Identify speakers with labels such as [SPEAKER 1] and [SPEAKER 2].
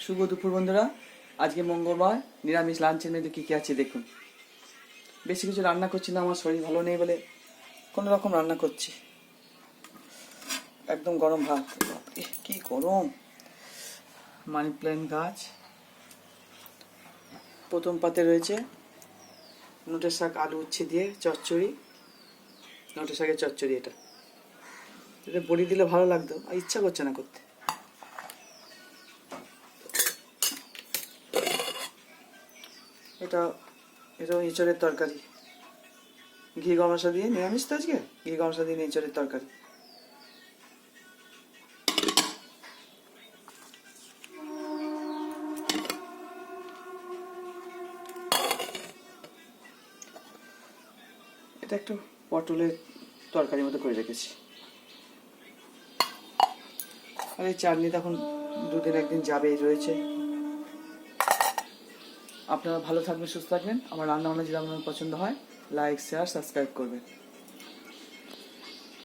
[SPEAKER 1] শুভ দুপুর বন্ধুরা। আজকে মঙ্গলবার, নিরামিষ লাঞ্চের মেনু কী কী আছে দেখুন। বেশি কিছু রান্না করছি না, আমার শরীর ভালো নেই বলে কোনো রকম রান্না করছি। একদম গরম ভাত, কি গরম। মানি প্ল্যান্ট গাছ, প্রথম পাতে রয়েছে নোটের শাক, আলু উচ্ছে দিয়ে চচ্চড়ি, নোটের শাকের চচ্চড়ি। এটা বড়ি দিলে ভালো লাগতো, আর ইচ্ছা করছে না করতে। এটা এঁচড়ের তরকারি, ঘি গরম মশলা দিয়ে, নিরামিষ তো আজকে, ঘি গরম মশলা দিয়ে এঁচড়ের তরকারি। এটা একটু পটলের তরকারির মতো করে রেখেছি। আর এই চাটনি তো এখন দুদিন একদিন যাবেই রয়েছে। আপনারা ভালো থাকবেন, সুস্থ থাকবেন। আমার রান্না বান্না যদি আপনার পছন্দ হয়, লাইক শেয়ার সাবস্ক্রাইব করবেন।